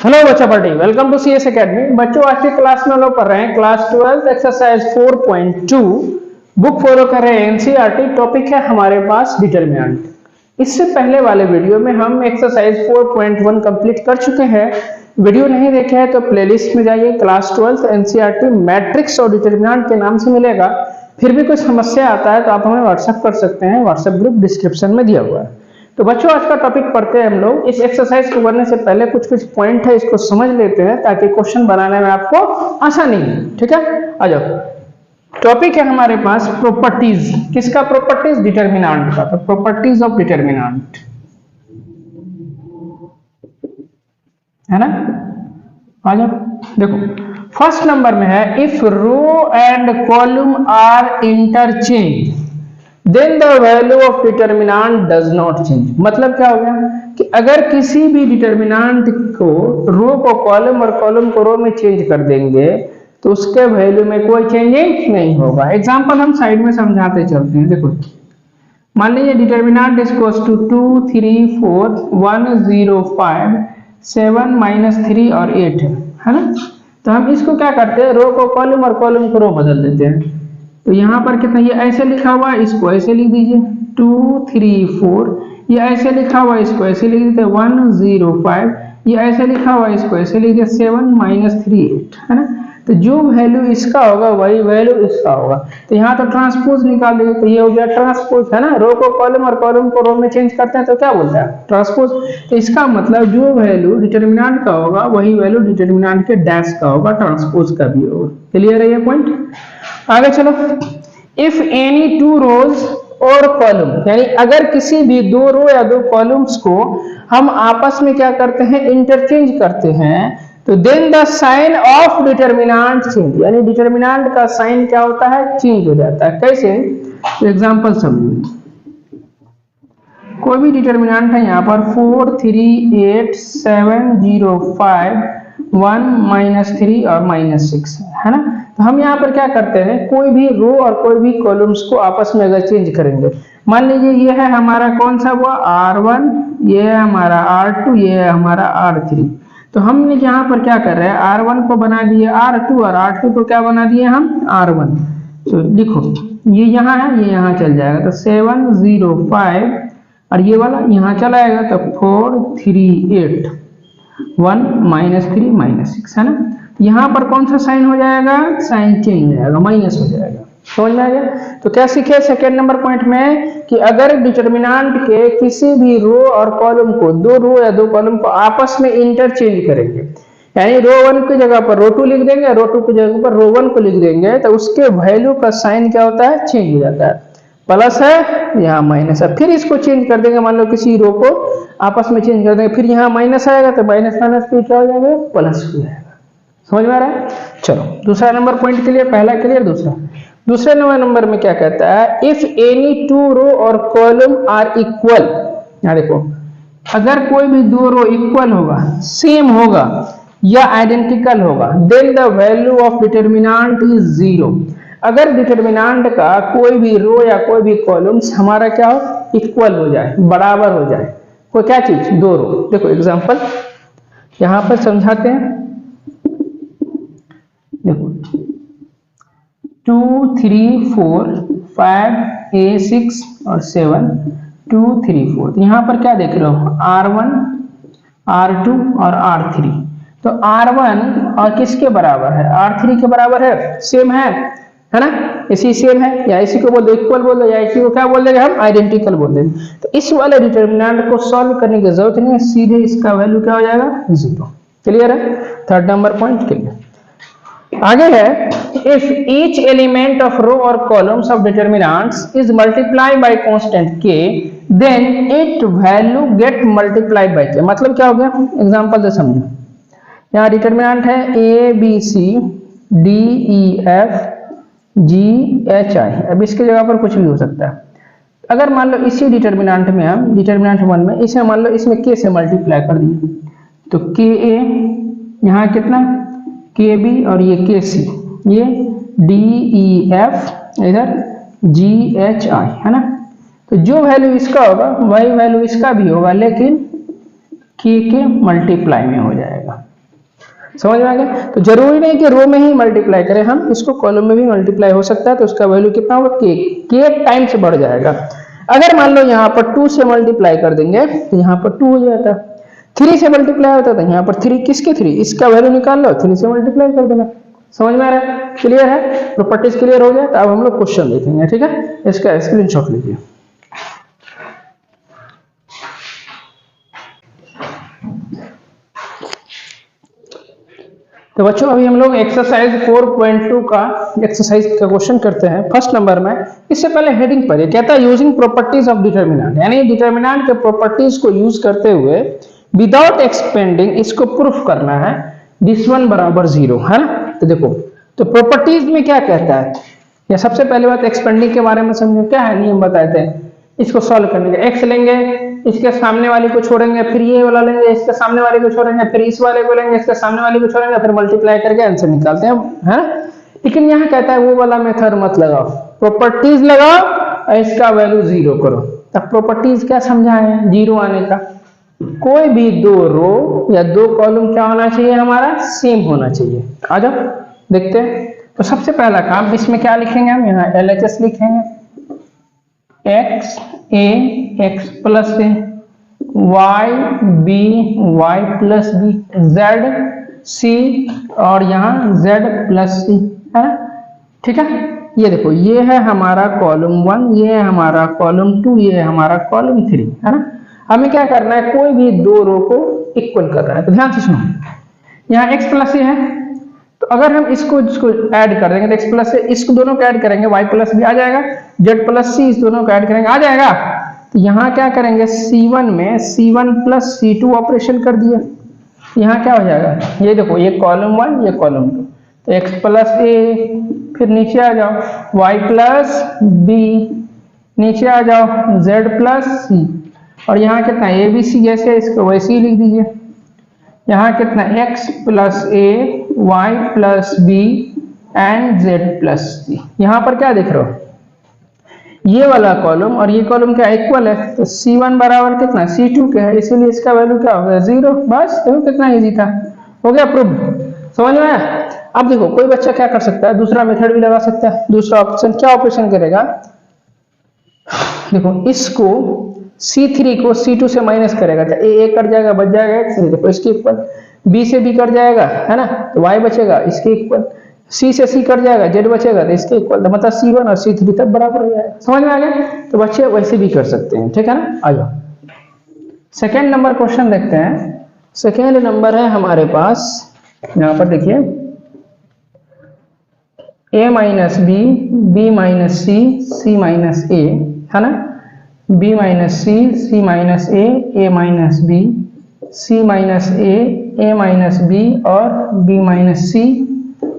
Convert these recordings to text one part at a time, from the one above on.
Hello बच्चा party, welcome to CS academy. बच्चों आज की क्लास में हम लोग पढ़ रहे हैं क्लास 12 एक्सरसाइज 4.2, बुक फॉलो कर रहे हैं एनसीईआरटी। टॉपिक है हमारे पास डिटरमिनेंट। इससे पहले वाले वीडियो में हम एक्सरसाइज 4.1 कंप्लीट कर चुके हैं। वीडियो नहीं देखे हैं तो प्लेलिस्ट में जाइए, क्लास 12 एनसीईआरटी मैट्रिक्स और डिटरमिनेंट के नाम से मिलेगा। फिर भी कोई समस्या आता है तो आप हमें व्हाट्सएप कर सकते हैं, व्हाट्सएप ग्रुप डिस्क्रिप्शन में दिया हुआ है। तो बच्चों आज का टॉपिक पढ़ते हैं हम लोग। इस एक्सरसाइज को करने से पहले कुछ पॉइंट है, इसको समझ लेते हैं ताकि क्वेश्चन बनाने में आपको आसानी हो। ठीक है, आ जाओ। टॉपिक है हमारे पास प्रॉपर्टीज। किसका प्रॉपर्टीज? डिटरमिनेंट का। तो प्रॉपर्टीज ऑफ डिटरमिनेंट है ना। आ जाओ, देखो फर्स्ट नंबर में है if row and column are interchange then the value of determinant does not change. मतलब क्या हो गया कि अगर किसी भी डिटरमिनेंट को रो को कॉलम और कॉलम को रो में चेंज कर देंगे तो उसके वैल्यू में कोई चेंजिंग नहीं होगा। एग्जांपल हम साइड में समझाते चलते हैं। देखो मान लीजिए डिटरमिनेंट इज इक्वल्स टू 2 3 4 1 0 5 7 -3 और 8 है ना। तो हम इसको क्या करते हैं, रो को कॉलम और कॉलम को रो बदल देते हैं। तो यहाँ पर कितना, ये ऐसे लिखा हुआ है, इसको ऐसे लिख दीजिए 2 3 4, ये ऐसे लिखा हुआ है, इसको ऐसे लिख देते 1 0 5, ये ऐसे लिखा हुआ है, इसको ऐसे लिख दिया 7 -3 8 है ना। तो जो वैल्यू इसका होगा वही वैल्यू इसका होगा। तो यहाँ तो ट्रांसपोज निकाल दीजिए, तो ये हो गया ट्रांसपोज है ना। रो को कॉलम और कॉलम को रो में चेंज करते हैं तो क्या बोलता है, ट्रांसपोज। तो इसका मतलब जो वैल्यू डिटरमिनेंट का होगा वही वैल्यू डिटरमिनेंट के डैश का होगा, ट्रांसपोज का भी होगा। क्लियर है ये पॉइंट। आगे चलो। इफ एनी टू रोज और कॉलम, यानी अगर किसी भी दो रो या दो कॉलम्स को हम आपस में क्या करते हैं, इंटरचेंज करते हैं, तो then the sign of determinant change, यानी डिटरमिनेंट का साइन क्या होता है, चेंज हो जाता है। कैसे? एग्जांपल समझिए। कोई भी डिटरमिनेंट है यहाँ पर 4 3 8 7 0 5 1 -3 और -6 है ना। तो हम यहाँ पर क्या करते हैं, कोई भी रो और कोई भी कॉलम्स को आपस में अगर चेंज करेंगे, मान लीजिए ये है हमारा कौन सा हुआ R1, ये है हमारा R2, ये है हमारा R3। तो हमने यहाँ पर क्या कर रहे हैं, R1 को बना दिए R2 और R2 को क्या बना दिए हम R1। तो देखो ये यहाँ है, ये यहाँ चल जाएगा, तो 7 0 5 और ये वाला यहाँ चला आएगा, तो 4 3 8 1 -3 -6 है ना। यहाँ पर कौन सा साइन हो जाएगा, साइन चेंज हो जाएगा, माइनस हो जाएगा। समझ में आ गया। तो क्या सीखे सेकेंड नंबर पॉइंट में कि अगर डिटरमिनेंट के किसी भी रो और कॉलम को, दो रो या दो कॉलम को आपस में इंटरचेंज करेंगे, यानी रो 1 की जगह पर रो 2 लिख देंगे, रो 2 की जगह पर रो 1 को लिख देंगे, तो उसके वैल्यू का साइन क्या होता है, चेंज हो जाता है। प्लस है, यहाँ माइनस है। फिर इसको चेंज कर देंगे, मान लो किसी रो को आपस में चेंज कर देंगे, फिर यहाँ माइनस आएगा तो माइनस माइनस फिर क्या हो जाएगा, प्लस हो जाएगा। समझ में आ रहा है। चलो दूसरा नंबर पॉइंट क्लियर, पहला क्लियर। दूसरे नंबर में क्या कहता है, इफ एनी टू रो और कॉलम आर इक्वल। यहाँ देखो अगर कोई भी दो रो इक्वल होगा, सेम होगा या आइडेंटिकल होगा, then the value of determinant is 0। अगर डिटरमिनेंट का कोई भी रो या कोई भी कॉलम्स हमारा क्या हो, इक्वल हो जाए, बराबर हो जाए, कोई क्या चीज, दो रो। देखो एग्जांपल यहां पर समझाते हैं। देखो 2 3 4 5 6 और 7 2 3 4। तो यहाँ पर क्या देख रहे हो, R1 R2 और R3। तो R1 और किसके बराबर है, R3 के बराबर है, सेम है ना। इसी सेम है, या इसी को बोल दो इक्वल बोल दो, या इसी को क्या बोल देंगे हम, आइडेंटिकल बोल देंगे। तो इस वाले डिटरमिनेंट को सॉल्व करने की जरूरत नहीं है, सीधे इसका वैल्यू क्या हो जाएगा, 0। क्लियर है। Third number point clear. आगे है, if each element of row और columns of determinants is multiply by constant k, then it value get multiplied by k। मतलब क्या हो गया, एग्जांपल से समझो। यहाँ डिटरमिनेंट है a b c d e f g h i। अब इसकी जगह पर कुछ भी हो सकता है। अगर मान लो इसी डिटरमिनेंट में हम, डिटरमिनेंट 1 में इसे मान लो इसमें k से मल्टीप्लाई कर दिए, तो ka यहाँ कितना, KB और ये KC, ये DEF इधर GHI है ना। तो जो वैल्यू इसका होगा वही वैल्यू इसका भी होगा, लेकिन K के मल्टीप्लाई में हो जाएगा। समझ में आ गया। तो जरूरी नहीं कि रो में ही मल्टीप्लाई करें हम, इसको कॉलम में भी मल्टीप्लाई हो सकता है। तो उसका वैल्यू कितना होगा, के टाइम से बढ़ जाएगा। अगर मान लो यहाँ पर 2 से मल्टीप्लाई कर देंगे तो यहाँ पर 2 हो जाता, 3 से मल्टीप्लाई होता था यहाँ पर 3, किसके 3, इसका वैल्यू निकाल लो, 3 से मल्टीप्लाई कर देना। समझ में आ रहा है, क्लियर है, प्रॉपर्टीज क्लियर हो गया। तो अब हम लोग क्वेश्चन देखेंगे, ठीक है, इसका स्क्रीनशॉट लीजिए। तो बच्चों अभी हम लोग एक्सरसाइज 4.2 का एक्सरसाइज का क्वेश्चन करते हैं फर्स्ट नंबर में। इससे पहले हेडिंग पर ये कहता है यूजिंग प्रॉपर्टीज ऑफ डिटर्मिनेंट, यानी डिटर्मिनेंट के प्रॉपर्टीज को यूज करते हुए विदाउट एक्सपेंडिंग इसको प्रूफ करना है दिस वन बराबर 0, है ना। तो देखो, तो प्रॉपर्टीज में क्या कहता है, या सबसे पहले बात एक्सपेंडिंग के बारे में समझो। क्या है नियम बताए थे इसको सॉल्व करने का, एक्स लेंगे, इसके सामने वाले को छोड़ेंगे, फिर ये वाला लेंगे, इसके सामने वाले को छोड़ेंगे, फिर इस वाले को लेंगे, इसके सामने वाले को छोड़ेंगे, फिर मल्टीप्लाई करके आंसर निकालते हैं, है। लेकिन यहाँ कहता है वो वाला मेथड मत लगाओ, प्रॉपर्टीज लगाओ और इसका वैल्यू 0 करो। तब प्रॉपर्टीज क्या समझाए, 0 आने का। कोई भी 2 रो या 2 कॉलम क्या होना चाहिए, हमारा सेम होना चाहिए। आ जाओ देखते हैं। तो सबसे पहला काम, इसमें क्या लिखेंगे हम, यहाँ LHS लिखेंगे, x a x plus a, y b y plus b, z c और यहाँ जेड प्लस सी, है ना। ठीक है, ये देखो, ये है हमारा कॉलम 1, ये है हमारा कॉलम 2, ये है हमारा कॉलम 3, है ना। हमें क्या करना है, कोई भी 2 रो को इक्वल करना है। तो ध्यान से सुनो, यहाँ एक्स प्लस ए है, तो अगर हम इसको ऐड कर देंगे तो एक्स प्लस से इसको दोनों को ऐड करेंगे, वाई प्लस भी आ जाएगा, जेड प्लस सी, इस दोनों को ऐड करेंगे, आ जाएगा। तो यहाँ क्या करेंगे, C1 में C1 प्लस C2 ऑपरेशन कर दिया, यहाँ क्या हो जाएगा, ये देखो, ये कॉलम 1 ये कॉलम 2, तो एक्स प्लस ए, फिर नीचे आ जाओ वाई प्लस बी, नीचे आ जाओ जेड प्लस सी, और यहाँ कितना ABC जैसे इसको वैसे ही लिख दीजिए। यहाँ कितना x plus a, y plus b and z plus c. यहाँ पर क्या देख रहे हो, ये वाला कॉलम और ये कॉलम क्या इक्वल है, तो C1 बराबर कितना C2 के है, इसीलिए इसका वैल्यू क्या होगा 0। बस देखो कितना इजी था, हो गया प्रूफ। समझ में आया। अब देखो, कोई बच्चा क्या कर सकता है, दूसरा मेथड भी लगा सकता है। दूसरा ऑप्शन क्या ऑपरेशन करेगा, देखो, इसको C3 को C2 से माइनस करेगा, तो ए कट जाएगा, बच जाएगा x, देखो इसके इक्वल, B से B कट जाएगा, है ना, तो y बचेगा इसके इक्वल, C से C कट जाएगा, Z बचेगा तो इसके इक्वल, तो मतलब C1 और C3 तब बराबर हो जाएगा। समझ में आ गया। तो बच्चे वैसे भी कर सकते हैं, ठीक है ना। आ जाओ सेकेंड नंबर क्वेश्चन देखते हैं। सेकेंड नंबर है हमारे पास, यहाँ पर देखिए, a minus b, b minus c, c minus a, है ना, b minus c, c minus ए माइनस बी, सी माइनस ए माइनस बी और b माइनस सी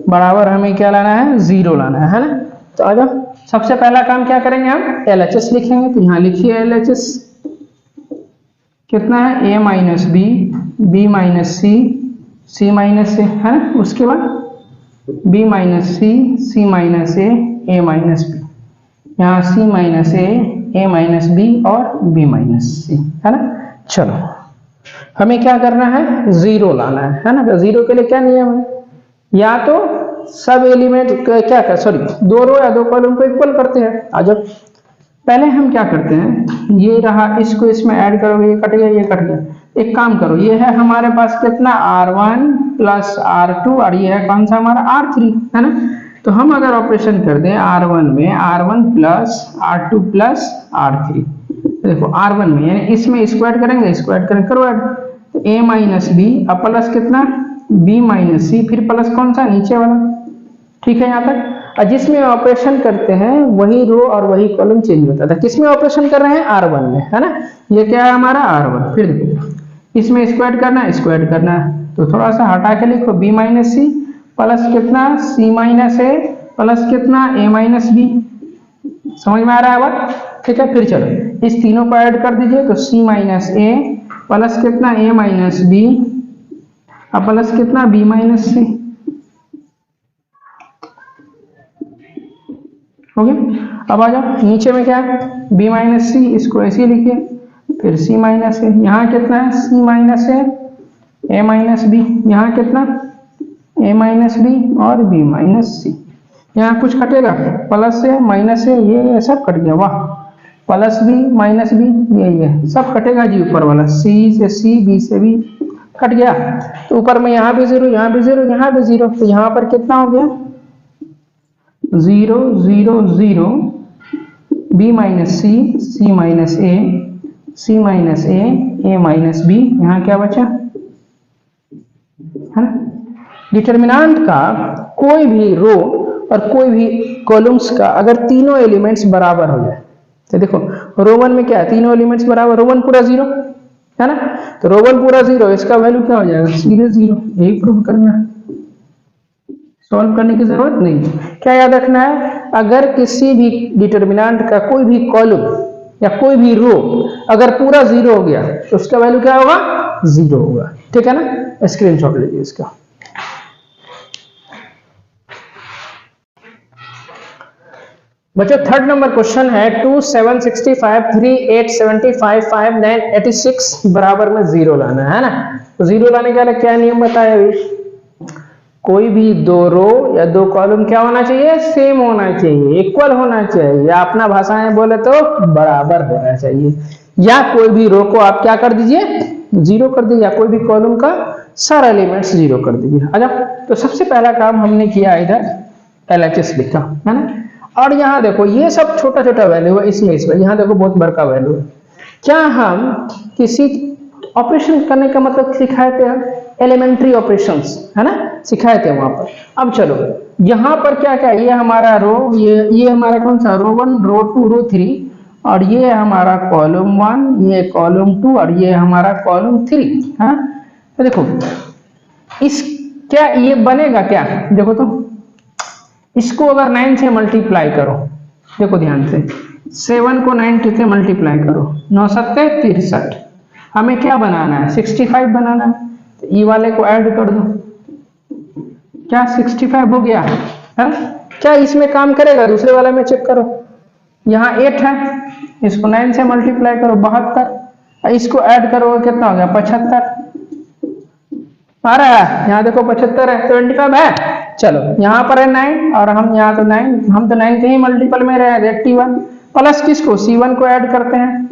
बराबर हमें क्या लाना है, 0 लाना है ना। तो आ जाओ, सबसे पहला काम क्या करेंगे, हम LHS लिखेंगे। तो यहाँ लिखिए LHS कितना है, a minus b, b minus c, c minus a, है ना। उसके बाद b minus c, c minus ए माइनस बी, यहाँ c माइनस ए माइनस बी और b माइनस सी, है ना। चलो, हमें क्या करना है, 0 लाना है ना। तो 0 के लिए क्या नियम है, या तो सब एलिमेंट क्या कर, सॉरी, 2 रो या 2 कॉलम को इक्वल करते हैं। आ जाओ, पहले हम क्या करते हैं, ये रहा, इसको इसमें ऐड करोगे, ये कट गया, ये कट गया। एक काम करो, ये है हमारे पास कितना R1 प्लस R2 और ये है कौन सा हमारा R3, है ना। तो हम अगर ऑपरेशन कर दें R1 में, R1 plus R2 plus R3, देखो R1 में यानी इसमें स्क्वायर करेंगे, स्क्वायर करेंगे, करो ऐड, तो a माइनस बी अब प्लस कितना b माइनस सी, फिर प्लस कौन सा नीचे वाला, ठीक है यहाँ तक। और जिसमें ऑपरेशन करते हैं वही रो और वही कॉलम चेंज होता था। किसमें ऑपरेशन कर रहे हैं, R1 में, है ना। ये क्या है हमारा R1, फिर देखो इसमें स्क्वायर करना है, स्क्वायर करना है, तो थोड़ा सा हटा के लिखो b माइनस सी प्लस कितना c माइनस ए प्लस कितना a माइनस बी। समझ में आ रहा है बात, ठीक है। फिर चलो इस तीनों को ऐड कर दीजिए, तो c माइनस ए प्लस कितना a माइनस बी और प्लस कितना b माइनस सी, हो गया। अब आ जाओ, नीचे में क्या है, b माइनस सी, इसको ऐसे लिखिए, फिर c माइनस ए, यहाँ कितना है c माइनस ए माइनस बी, यहाँ कितना ए माइनस बी और बी माइनस सी। यहाँ कुछ कटेगा, प्लस से माइनस से ये सब कट गया, वाह, प्लस बी माइनस बी ये सब कटेगा जी, ऊपर वाला सी से सी बी से बी कट गया, तो ऊपर में यहाँ भी जीरो, यहाँ भी जीरो, यहाँ भी जीरो, तो यहाँ पर कितना हो गया 0 0 0 B minus c, c minus ए, सी माइनस ए माइनस बी, यहाँ क्या बचा है ना। डिटर्मिनेंट का कोई भी रो और कोई भी कॉलम्स का अगर तीनों एलिमेंट्स बराबर हो जाए, तो देखो रो वन में क्या है, तीनों एलिमेंट्स बराबर, रो वन पूरा जीरो है ना, तो रो वन पूरा जीरो, इसका वैल्यू क्या हो जाएगा सीधे जीरो, यही प्रूव करना है, सॉल्व करने की जरूरत नहीं। क्या याद रखना है, अगर किसी भी डिटर्मिनेंट का कोई भी कॉलम या कोई भी रो अगर पूरा जीरो हो गया तो उसका वैल्यू क्या होगा, जीरो होगा, ठीक है ना। स्क्रीनशॉट लीजिए इसका। बच्चों थर्ड नंबर क्वेश्चन है 2 7 65 3 8 75 5 9 86 बराबर में जीरो लाना है ना। तो जीरो लाने के लिए क्या नियम बताया अभी, कोई भी दो रो या दो कॉलम क्या होना चाहिए, सेम होना चाहिए, इक्वल होना चाहिए, या अपना भाषा में बोले तो बराबर होना चाहिए, या कोई भी रो को आप क्या कर दीजिए जीरो कर दीजिए, या कोई भी कॉलम का सारा एलिमेंट्स जीरो कर दीजिए। अच्छा, तो सबसे पहला काम हमने किया इधर LHS लिखा है ना, और यहाँ देखो ये सब छोटा छोटा वैल्यू है, इसमें यहाँ देखो बहुत बड़ा वैल्यू है। क्या हम किसी ऑपरेशन करने का मतलब सिखाए थे, हम एलिमेंट्री ऑपरेशंस है ना सिखाए थे वहां पर। अब चलो यहाँ पर क्या क्या, ये हमारा रो, ये हमारा कौन सा row one, row two, row three, और ये हमारा कॉलम वन, ये कॉलम टू, और ये हमारा कॉलम थ्री है। तो देखो इस क्या ये बनेगा क्या, देखो तो इसको अगर 9 से मल्टीप्लाई करो, देखो ध्यान से 7 को 9 से मल्टीप्लाई करो, 9 सत्ते 63, हमें क्या बनाना है 65 बनाना है, तो ई वाले को ऐड कर दो, क्या 65 हो गया है। क्या इसमें काम करेगा, दूसरे वाले में चेक करो, यहाँ 8 है, इसको 9 से मल्टीप्लाई करो 72, इसको ऐड करो कितना हो गया 75 आ रहा है, यहाँ देखो 75 है, 75 है। चलो यहाँ पर है 9 और हम यहाँ तो 9, हम तो 9 के ही मल्टीपल में रहे 81, प्लस किसको C1 को ऐड करते हैं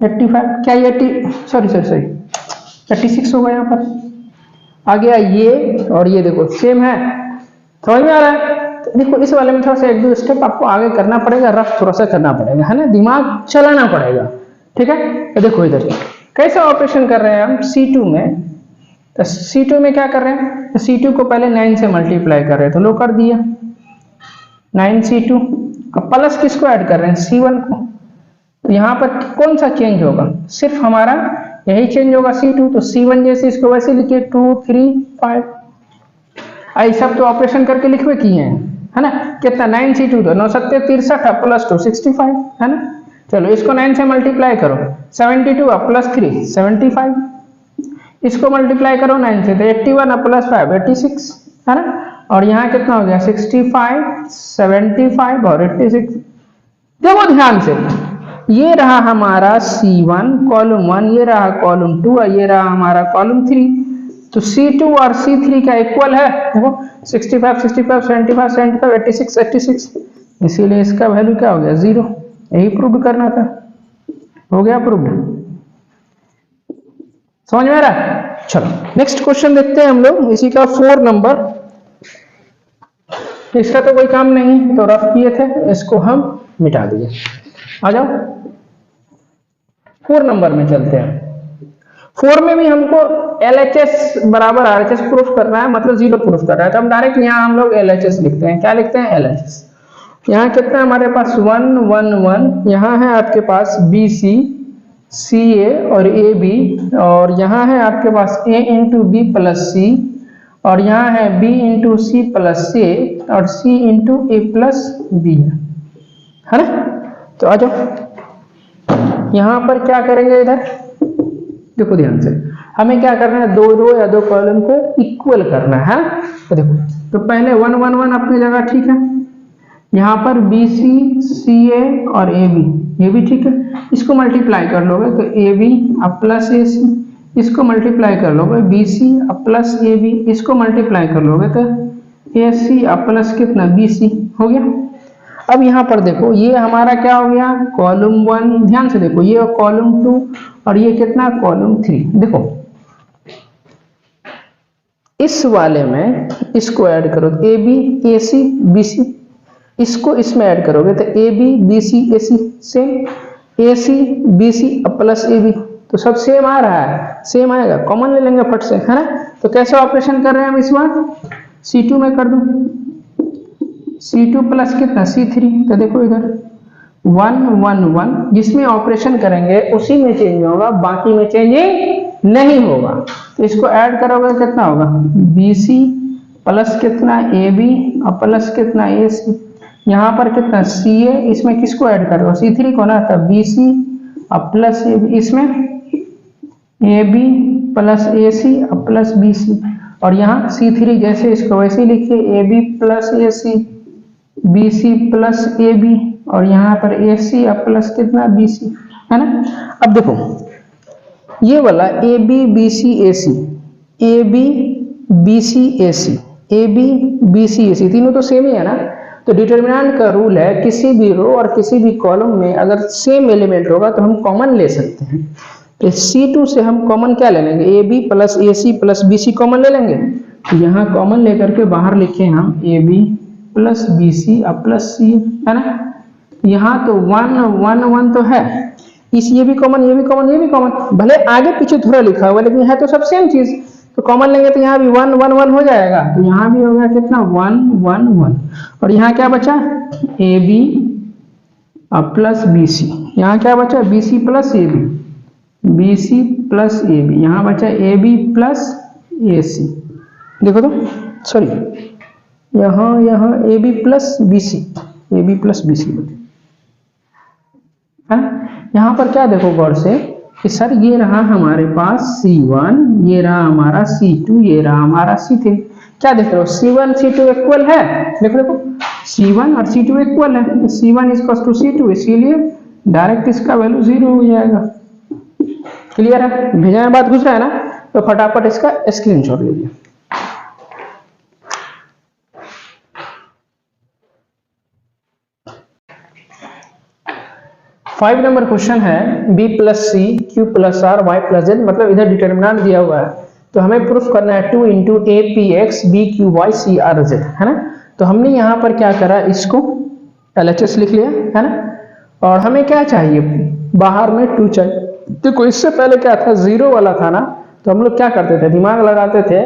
85, क्या ये 36 होगा, यहाँ पर आ गया ये, और ये देखो सेम है, समझ में आ रहा है। तो देखो इस वाले में थोड़ा सा एक दो स्टेप आपको आगे करना पड़ेगा, रफ थोड़ा सा करना पड़ेगा है ना, दिमाग चलाना पड़ेगा, ठीक है। तो देखो इधर कैसे ऑपरेशन कर रहे हैं हम C2 में, तो C2 में क्या कर रहे हैं, तो C2 को पहले 9 से मल्टीप्लाई कर रहे हैं, तो लो कर दिया 9C2, अब प्लस किसको ऐड कर रहे हैं C1 को, तो यहाँ पर कौन सा चेंज होगा, सिर्फ हमारा यही चेंज होगा C2, तो C1 जैसे इसको वैसे लिखिए 2 3 5, आई सब तो ऑपरेशन करके लिखवे किए हैं है ना, कितना 9C2 तो 9 सत्ते 63 प्लस 2 65 है ना। चलो इसको 9 से मल्टीप्लाई करो, 72 प्लस 3 75, इसको मल्टीप्लाई करो 9 से, तो 81 प्लस 5 86 है ना, और यहाँ कितना हो गया 65 75 और 86। देखो ध्यान से, ये रहा हमारा C1 कॉलम 1, ये रहा कॉलम 2 और ये रहा हमारा कॉलम 3, तो C2 और C3 का इक्वल है, देखो 65 65 75 75 86 86, इसीलिए इसका वैल्यू क्या हो गया 0, यही प्रूव करना था, हो गया प्रूव, समझ में आ रहा है। चलो नेक्स्ट क्वेश्चन देखते हैं हम लोग, इसी का 4 नंबर, इसका तो कोई काम नहीं तो रफ किए थे, इसको हम मिटा दिए। आ जाओ 4 नंबर में चलते हैं। 4 में भी हमको LHS बराबर RHS प्रूफ करना है, मतलब 0 प्रूफ कर रहा है, तो हम डायरेक्ट यहाँ हम लोग LHS लिखते हैं, क्या लिखते हैं LHS। यहाँ कितना हमारे पास 1 1 1, यहाँ है आपके पास BC CA और AB, और यहाँ है आपके पास A into B plus C, और यहाँ है B into C plus A और C into A plus B है ना। तो आ जाओ यहाँ पर क्या करेंगे, इधर देखो ध्यान से, हमें क्या करना है, 2 रो या 2 कॉलम को इक्वल करना है। तो देखो, तो पहले 1 1 1 अपनी जगह ठीक है, यहाँ पर BC CA और AB ये भी ठीक है, इसको मल्टीप्लाई कर लोगे तो AB अब प्लस AC, इसको मल्टीप्लाई कर लोगे B C plus A B, इसको मल्टीप्लाई कर लोगे तो ए सी प्लस कितना बी सी हो गया। अब यहाँ पर देखो ये हमारा क्या हो गया कॉलम 1, ध्यान से देखो ये कॉलम 2 और ये कितना कॉलम 3। देखो इस वाले में इसको ऐड करो A B A C B सी, इसको इसमें ऐड करोगे तो A B B C A C same A C B C plus A B, तो सब सेम आ रहा है, सेम आएगा, कॉमन ले लेंगे फट से, है ना। तो कैसे ऑपरेशन कर रहे हैं हम इस बार C2 में कर दूं C2 प्लस कितना C3, तो देखो इधर 1 1 1 जिसमें ऑपरेशन करेंगे उसी में चेंज होगा, बाकी में चेंजिंग नहीं होगा। तो इसको ऐड करोगे कितना होगा BC प्लस कितना AB प्लस कितना AC, यहाँ पर कितना CA, इसमें किसको ऐड करोगे C3 को ना, तब BC प्लस AB, इसमें AB plus AC plus BC, और यहाँ C3 जैसे इसको वैसे ही लिखिए AB plus AC BC plus AB, और यहाँ पर AC प्लस कितना BC, है ना। अब देखो ये वाला AB BC AC AB BC AC AB BC AC तीनों तो सेम ही है ना। तो डिटरमिनेंट का रूल है किसी भी रो और किसी भी कॉलम में अगर सेम एलिमेंट होगा तो हम कॉमन ले सकते हैं। तो C2 से हम कॉमन क्या ले लेंगे AB plus AC plus BC common ले लेंगे, तो यहाँ कॉमन लेकर के बाहर लिखे हम AB plus BC plus C, है ना। यहाँ तो 1 1 1 तो है, इस ये भी कॉमन ये भी कॉमन ये भी कॉमन, भले आगे पीछे थोड़ा लिखा हुआ लेकिन है तो सब सेम चीज, तो कॉमन लेंगे तो यहाँ भी 1 1 1 हो जाएगा, तो यहाँ भी हो गया कितना 1 1 1, और यहाँ क्या बचा AB प्लस BC, यहाँ क्या बचा BC plus AB BC plus AB, यहाँ बचा AB प्लस AC, देखो तो सॉरी यहाँ AB plus BC AB plus BC है ना। यहाँ पर क्या देखो गौर से कि सर ये रहा हमारे पास C1, ये रहा हमारा C2, ये रहा हमारा C3, क्या देख रहे हो C1 C2 इक्वल है, देखो देखो C1 और C2 इक्वल है, तो C1 इक्वल टू C2, इसीलिए डायरेक्ट इसका वैल्यू 0 हो जाएगा। क्लियर है, भेजा में बात घुस रहा है ना, तो फटाफट इसका स्क्रीनशॉट लीजिए। फाइव नंबर क्वेश्चन है B प्लस सी Q plus R Y plus Z, मतलब इधर डिटरमिनेंट दिया हुआ है तो हमें प्रूफ करना है 2 into A P X B Q Y C R Z, है ना। तो हमने यहाँ पर क्या करा इसको LHS लिख लिया, है ना, और हमें क्या चाहिए बाहर में 2 चाहिए। देखो इससे पहले क्या था 0 वाला था ना, तो हम लोग क्या करते थे दिमाग लगाते थे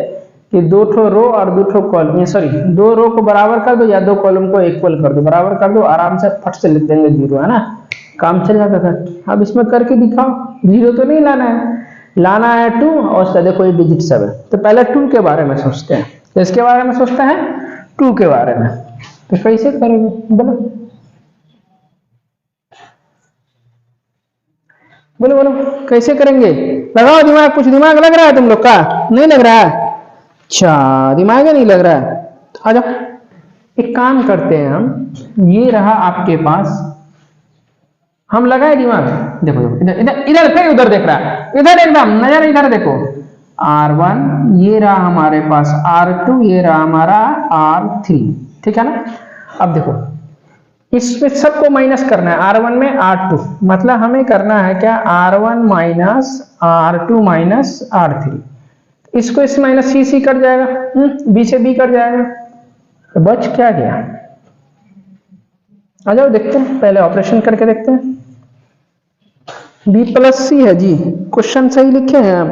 कि 2 ठो रो और 2 ठो कॉलम, सॉरी 2 रो को बराबर कर दो या 2 कॉलम को इक्वल कर दो, बराबर कर दो, आराम से फट से लिख देंगे 0, है ना, काम चल जाता था। अब इसमें करके दिखाओ, 0 तो नहीं लाना है, लाना है 2 और उसका देखो ये डिजिट 7, तो पहले 2 के बारे में सोचते हैं, तो इसके बारे में सोचते हैं 2 के बारे में, तो कैसे करेंगे बोलो बोलो बोलो कैसे करेंगे, लगाओ दिमाग, कुछ दिमाग लग रहा है तुम लोग का, नहीं लग रहा है, अच्छा दिमाग नहीं लग रहा है, तो आ जाओ एक काम करते हैं हम, ये रहा आपके पास, हम लगाए दिमाग, देखो इधर इधर इधर फिर उधर देख रहा है, इधर एकदम नजर इधर देखो, R1 ये रहा हमारे पास, R2 ये रहा हमारा R3, ठीक है ना। अब देखो इसमें सबको माइनस करना है, R1 में R2, मतलब हमें करना है क्या R1 minus R2 minus R3, इसको इस माइनस C कट जाएगा, B से B कट जाएगा, तो बच क्या गया, आ जाओ देखते हैं, पहले ऑपरेशन करके देखते हैं। B प्लस सी है जी, क्वेश्चन सही लिखे हैं हम,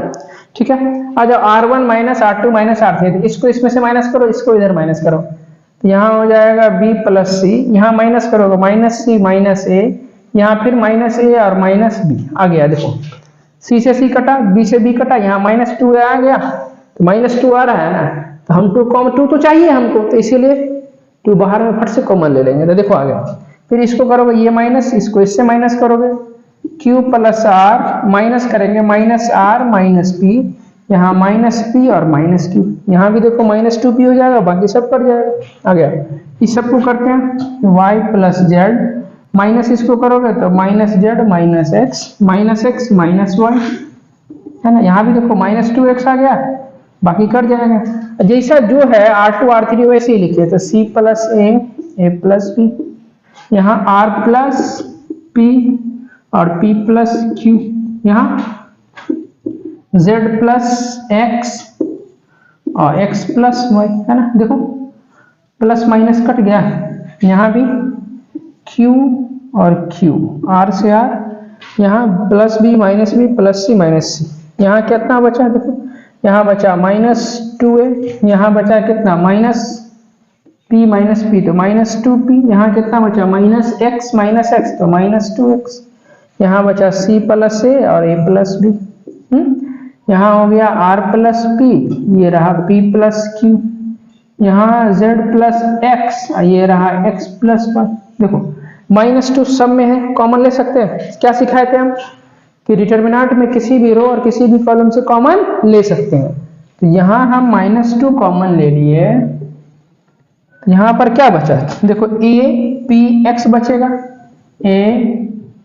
ठीक है। आ जाओ R1 minus R2 minus R3, इसको इसमें से माइनस करो, इसको इधर माइनस करो, तो यहाँ हो जाएगा B प्लस सी, यहाँ माइनस करोगे माइनस C माइनस A, यहाँ फिर माइनस A और माइनस B आ गया, देखो C से C कटा, B से B कटा, यहाँ माइनस 2 आ गया, तो माइनस 2 आ रहा है ना, तो हम 2 तो चाहिए हमको, तो इसीलिए 2 बाहर में फट से कॉमन ले लेंगे, तो देखो आ गया। फिर इसको करोगे ये माइनस, इसको इससे माइनस करोगे, Q प्लस R माइनस करेंगे माइनस R माइनस P, यहाँ माइनस P और माइनस Q, यहाँ भी देखो माइनस 2P हो जाएगा, बाकी सब कट जाएगा, आ गया। इस सबको करते हैं Y प्लस Z, माइनस इसको करोगे तो minus Z minus X minus Y, है ना। यहाँ भी देखो -2x आ गया, बाकी कट जाएगा। जैसा जो है R2 R3 वैसे ही लिखे, तो C plus A plus B, यहाँ R प्लस P और P प्लस Q, यहाँ Z प्लस X और X प्लस Y, है ना। देखो प्लस माइनस कट गया, यहाँ भी Q और Q, R से R, यहाँ plus B minus B plus C minus C, यहाँ कितना बचा देखो, यहाँ बचा -2a, यहाँ बचा कितना -p माइनस p, तो -2p, यहाँ कितना बचा -x माइनस x, तो -2x, यहाँ बचा c प्लस a और a प्लस b, यहाँ हो गया r प्लस p, ये रहा p प्लस q, यहाँ z प्लस x, ये रहा x प्लस y। देखो -2 सब में है, कॉमन ले सकते हैं। क्या सिखाए थे हम कि डिटर्मिनेंट में किसी भी रो और किसी भी कॉलम से कॉमन ले सकते हैं। तो यहाँ हम -2 कॉमन ले लिए, तो यहाँ पर क्या बचा, देखो a p x बचेगा, a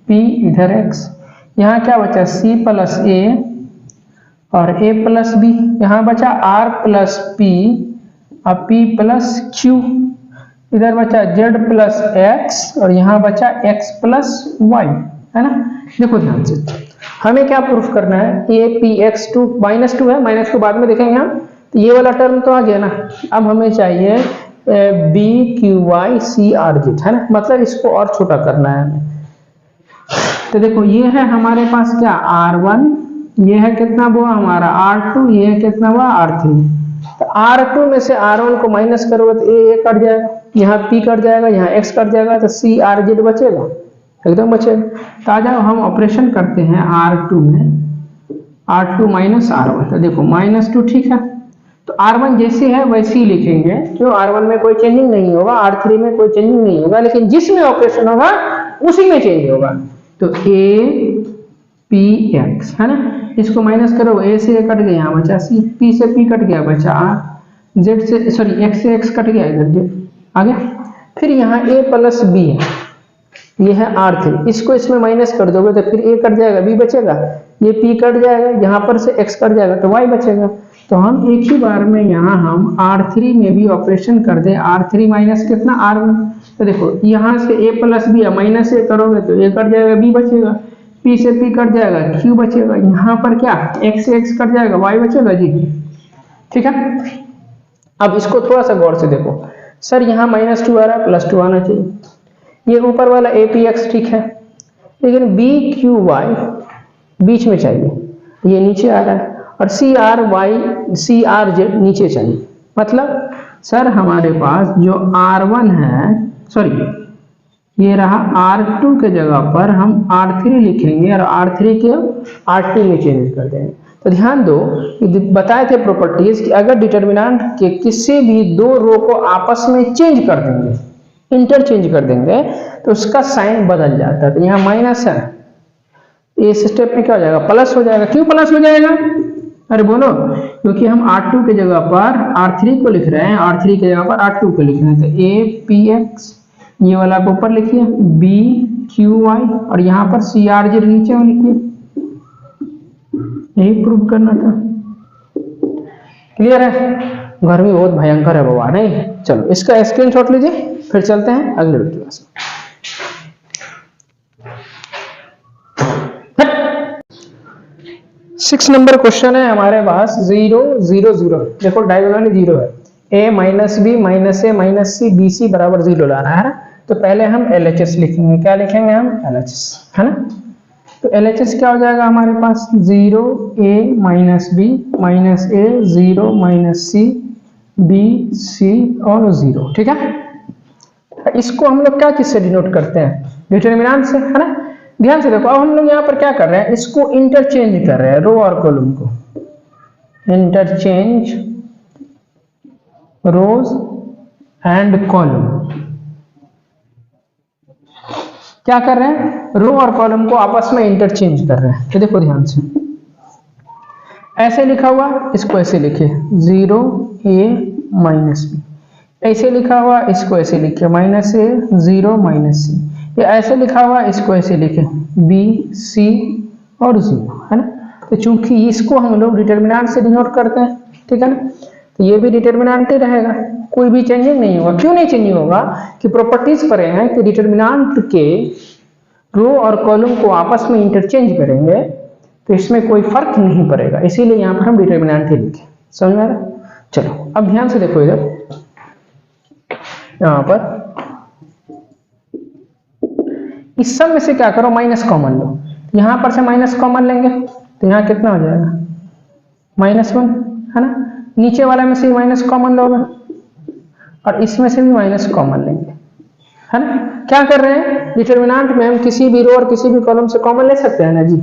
p इधर x, यहाँ क्या बचा c प्लस a और a प्लस b, यहाँ बचा r प्लस p और p प्लस q, इधर बचा z प्लस x और यहाँ बचा x प्लस y, है ना। देखो ध्यान से, हमें क्या प्रूफ करना है, a p x 2 -2 है, -2 बाद में देखेंगे हम, तो ये वाला टर्म तो आ गया ना। अब हमें चाहिए b q y c r z, है ना, मतलब इसको और छोटा करना है हमें। तो देखो ये है हमारे पास क्या r1, ये है कितना वो हमारा r2, ये है कितना हुआ r3। तो r2 में से r1 को माइनस करोगे तो a कट जाएगा, यहाँ p कट जाएगा, यहाँ x कट जाएगा, तो c r z बचेगा, एकदम बचेगा। तो आ जाओ हम ऑपरेशन करते हैं R2 में, R2 माइनस R1, तो देखो -2 ठीक है, तो R1 जैसे है वैसे ही लिखेंगे, क्यों, R1 में कोई चेंजिंग नहीं होगा, R3 में कोई चेंजिंग नहीं होगा, लेकिन जिसमें ऑपरेशन होगा उसी में चेंज होगा। तो a p x, है ना, इसको माइनस करो, a से a कट गया, यहाँ बचा c, p से p कट गया, बचा r, z से सॉरी x से x कट गया, इधर z आ गया। फिर यहाँ a प्लस b है, ये है R3, इसको इसमें माइनस कर दोगे तो फिर a कट जाएगा, b बचेगा, ये p कट जाएगा, यहाँ पर से x कट जाएगा, तो y बचेगा। तो हम एक ही बार में यहाँ हम R3 में भी ऑपरेशन कर दें, R3 माइनस कितना R1, तो देखो यहाँ से a plus b minus a करोगे तो a कट जाएगा, b बचेगा, p से p कट जाएगा, q बचेगा, यहाँ पर क्या x से x कट जाएगा, y बचेगा जी, ठीक है। अब इसको थोड़ा सा गौर से देखो, सर यहाँ -2 आ रहा है, +2 आना चाहिए, ये ऊपर वाला a p x ठीक है, लेकिन b q y बीच में चाहिए, ये नीचे आ रहा है, और c r z नीचे चाहिए। मतलब सर हमारे पास जो r1 है, सॉरी ये रहा r2 के जगह पर हम r3 लिखेंगे और r3 के r2 में चेंज कर देंगे। तो ध्यान दो, बताए थे प्रॉपर्टीज कि अगर डिटर्मिनेंट के किसी भी दो रो को आपस में चेंज कर देंगे, इंटरचेंज कर देंगे, तो उसका साइन बदल जाता है। तो यहाँ माइनस है, इस स्टेप में क्या हो जाएगा, प्लस हो जाएगा। क्यों प्लस हो जाएगा, अरे बोलो, क्योंकि हम R2 के जगह पर R3 को लिख रहे हैं, R3 के जगह पर R2 को लिख रहे हैं। तो a p x ये वाला को ऊपर लिखिए, b q y और यहाँ पर c r z नीचे में लिखिए, यही प्रूव करना था। क्लियर है, गर्मी बहुत भयंकर है बाबा, नहीं? चलो इसका स्क्रीनशॉट लीजिए, फिर चलते हैं अगले वीडियो क्लास में। 6 नंबर क्वेश्चन है हमारे पास, 0 0 0। देखो डायगोनल 0 है, a minus B minus A minus C B C बराबर 0 लाना है ना। तो पहले हम LHS लिखेंगे, क्या लिखेंगे हम, LHS, है ना। तो LHS क्या हो जाएगा हमारे पास, 0 a minus B minus A 0 minus C B C और 0, ठीक है। इसको हम लोग क्या चीज से डिनोट करते हैं, डिटरमिनेंट से, है ना। ध्यान से देखो, अब हम लोग यहाँ पर क्या कर रहे हैं, इसको इंटरचेंज कर रहे हैं, रो और कॉलम को इंटरचेंज, रोज एंड कॉलम। क्या कर रहे हैं, रो और कॉलम को आपस में इंटरचेंज कर रहे हैं। तो देखो ध्यान से, ऐसे लिखा हुआ, इसको ऐसे लिखे 0 a माइनस बी, ऐसे लिखा हुआ, इसको ऐसे लिखे माइनस ए 0 माइनस सी, ये ऐसे लिखा हुआ, इसको ऐसे लिखे b c और 0, है ना। तो चूंकि इसको हम लोग डिटर्मिनेंट से डिनोट करते हैं, ठीक है ना, तो ये भी डिटर्मिनेंट ही रहेगा, कोई भी चेंजिंग नहीं होगा। क्यों नहीं चेंजिंग होगा कि प्रॉपर्टीज पढ़े हैं कि डिटर्मिनेंट के रो और कॉलम को आपस में इंटरचेंज करेंगे तो इसमें कोई फर्क नहीं पड़ेगा, इसीलिए यहाँ पर हम डिटर्मिनेंट ही लिखे। समझ में आ रहा? चलो अब ध्यान से देखो इधर, यहाँ पर इस सब में से क्या करो, माइनस कॉमन लो। यहां पर से माइनस कॉमन लेंगे तो यहाँ कितना हो जाएगा, -1, है ना। नीचे वाले में से माइनस कॉमन लोगे और इसमें से भी माइनस कॉमन लेंगे, है ना। क्या कर रहे हैं, डिटर्मिनेंट में हम किसी भी रो और किसी भी कॉलम से कॉमन ले सकते हैं ना जी।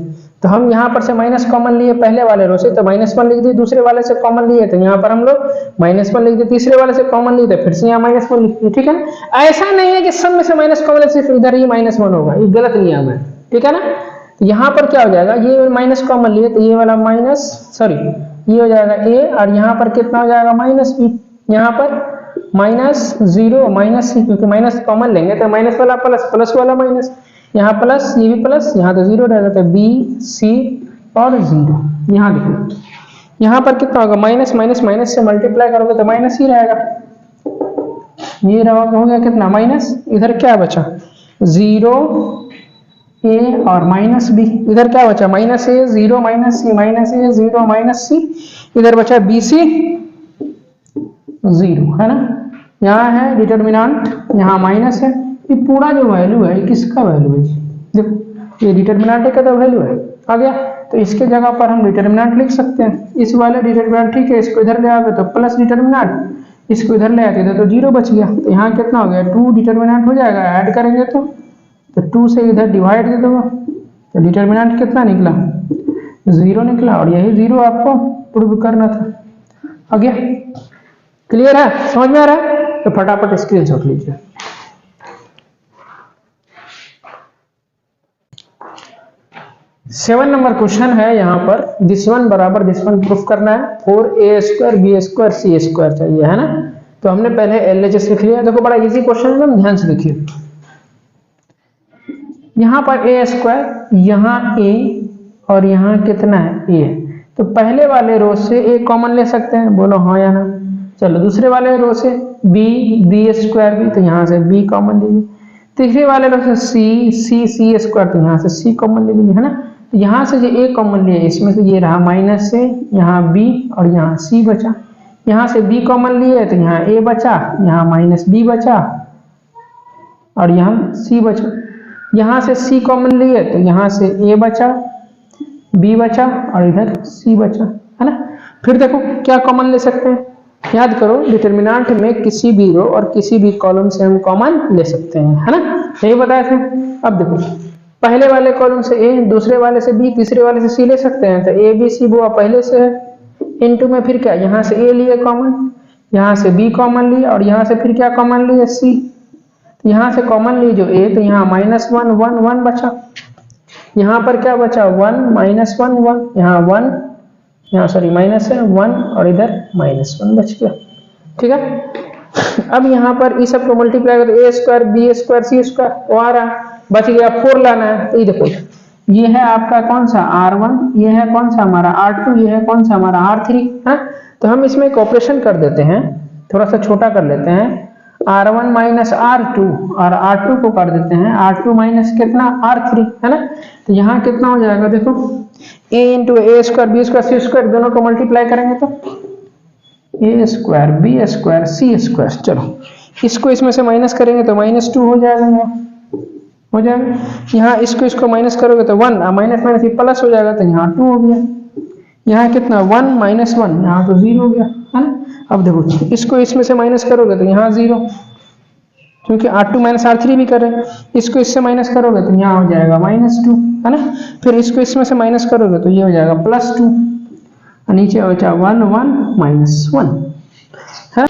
तो हम यहाँ पर से माइनस कॉमन लिए पहले वाले रो से, तो -1 लिख दिए, दूसरे वाले से कॉमन लिए तो यहाँ पर हम लोग -1 लिख दिए, तीसरे वाले से कॉमन लिए तो फिर से यहाँ -1 लिख दिए, ठीक है ना। ऐसा नहीं है कि सब में से माइनस कॉमन सिर्फ इधर ही -1 होगा, ये गलत नियम है, ठीक है ना। तो यहाँ पर क्या हो जाएगा, ये माइनस कॉमन लिए तो ये वाला ये हो जाएगा a, और यहाँ पर कितना हो जाएगा -b, यहाँ पर -0 -c, क्योंकि माइनस कॉमन लेंगे तो माइनस वाला प्लस, प्लस वाला माइनस, यहाँ प्लस, ये भी प्लस, यहाँ तो 0 रहेगा, तो b c और 0। यहाँ देखो यहाँ पर कितना होगा, माइनस माइनस माइनस से मल्टीप्लाई करोगे तो माइनस ही रहेगा, ये रहा हो गया कितना माइनस, इधर क्या बचा 0 a और -b, इधर क्या बचा -a 0 -c -a 0 -c, इधर बचा bc 0, है ना। यहाँ है डिटर्मिनेंट, यहाँ माइनस है, ये पूरा जो वैल्यू है किसका वैल्यू है, देखो ये डिटर्मिनेंट का तो वैल्यू है आ गया, तो इसके जगह पर हम डिटर्मिनेंट लिख सकते हैं, इस वाले डिटर्मिनेंट, ठीक है। इसको इधर ले आओगे तो प्लस डिटर्मिनेंट, इसको इधर ले आते तो 0 बच गया, तो यहाँ कितना हो गया 2 डिटर्मिनेंट हो जाएगा, ऐड करेंगे तो 2 से इधर डिवाइड दे दूंगा तो डिटर्मिनेंट कितना निकला 0 निकला, और यही 0 आपको प्रूव करना था। आ गया, क्लियर है, समझ में आ रहा है, तो फटाफट स्क्रीनशॉट लीजिए। सेवन नंबर क्वेश्चन है, यहाँ पर दिस वन बराबर दिस वन प्रूफ करना है, 4a² b² c² चाहिए, है ना। तो हमने पहले LHS लिख लिया, देखो बड़ा इजी क्वेश्चन है, ध्यान से देखिए। यहाँ पर a², यहाँ a और यहाँ कितना है a, तो पहले वाले रो से a कॉमन ले सकते हैं, बोलो हाँ या ना। चलो दूसरे वाले रो से b² भी, तो यहाँ से b कॉमन लीजिए। तीसरे वाले रो से c² तो यहाँ से c कॉमन ले लीजिए, है ना। यहाँ से जो a कॉमन लिया इसमें से ये रहा माइनस से, यहाँ b और यहाँ c बचा। यहाँ से b कॉमन लिए तो यहाँ a बचा, यहाँ -b बचा और यहाँ c बचा। यहाँ से c कॉमन लिए तो यहाँ से a बचा, b बचा और इधर c बचा, है ना। फिर देखो क्या कॉमन ले सकते हैं, याद करो डिटर्मिनेंट में किसी भी रो और किसी भी कॉलम से हम कॉमन ले सकते हैं, है ना, यही बताया था। अब देखो पहले वाले कॉलम से a, दूसरे वाले से b, तीसरे वाले से c ले सकते हैं, तो a b c वो पहले से है, इनटू में फिर क्या, यहाँ से a लिए कॉमन, यहाँ से b कॉमन लिए और यहाँ से फिर क्या कॉमन लिए c, यहाँ से कॉमन लिए जो a, तो यहाँ -1 1 1 बचा, यहाँ पर क्या बचा 1 -1 1, यहाँ 1, यहाँ सॉरी माइनस है 1 और इधर -1 बच गया, ठीक है। अब यहाँ पर इस सब को मल्टीप्लाई करो, a² b² c² वो आ रहा, बच गया 4 लाना है। तो ये देखो ये है आपका कौन सा r1, ये है कौन सा हमारा r2, ये है कौन सा हमारा r3, है। तो हम इसमें एक ऑपरेशन कर देते हैं, थोड़ा सा छोटा कर लेते हैं, r1 - r2 और r2 को कर देते हैं r2 माइनस कितना r3, है ना। तो यहाँ कितना हो जाएगा, देखो a × a² b² c² दोनों को मल्टीप्लाई करेंगे तो a² b² c²। चलो इसको इसमें से माइनस करेंगे तो -2 हो जाएगा, यहाँ हो जाएगा। यहाँ इसको माइनस करोगे तो 1 माइनस माइनस प्लस हो जाएगा, तो यहाँ 2 हो गया। यहाँ कितना 1 - 1, यहाँ तो 0 हो गया, है ना। अब देखो इसको इसमें से माइनस करोगे तो यहाँ 0, क्योंकि r2 - r3 भी कर रहे हैं। इसको इससे माइनस करोगे तो यहाँ हो जाएगा -2, है ना। फिर इसको इसमें से माइनस करोगे तो ये हो जाएगा +2 और नीचे बचा 1 1 -1, है।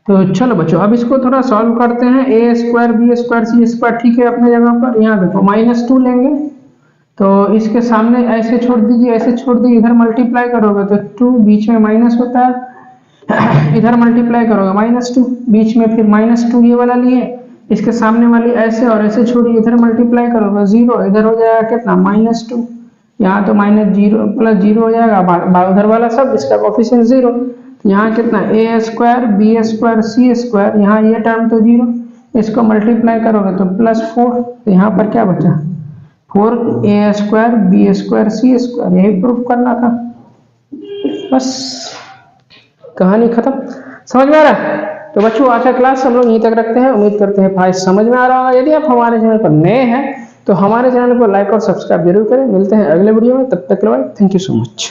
तो चलो बच्चों अब इसको थोड़ा सॉल्व करते हैं, a² b² c², ठीक है अपने जगह पर। यहाँ देखो -2 लेंगे तो इसके सामने ऐसे छोड़ दीजिए, ऐसे छोड़ दीजिए, इधर मल्टीप्लाई करोगे तो 2 बीच में माइनस होता है, इधर मल्टीप्लाई करोगे -2 बीच में फिर -2 ये वाला लिए, इसके सामने वाली ऐसे और ऐसे छोड़िए, इधर मल्टीप्लाई करोगे 0, इधर हो जाएगा कितना -2, यहाँ तो माइनस जीरो प्लस जीरो हो जाएगा, उधर वाला सब इसका कोफिशिएंट जीरो। यहाँ कितना ए स्क्वायर बी स्क्वायर सी स्क्वायर, यहाँ ये टर्म तो जीरो, इसको मल्टीप्लाई करोगे तो प्लस 4, तो यहाँ पर क्या बचा 4 ए स्क्वायर बी स्क्वायर सी स्क्वायर, यही प्रूफ करना था। बस कहानी खत्म। समझ में आ रहा है? तो बच्चों आज का क्लास हम लोग यहीं तक रखते हैं। उम्मीद करते हैं भाई समझ में आ रहा होगा। यदि आप हमारे चैनल पर नए हैं तो हमारे चैनल को लाइक और सब्सक्राइब जरूर करें। मिलते हैं अगले वीडियो में, तब तक के लिए थैंक यू सो मच।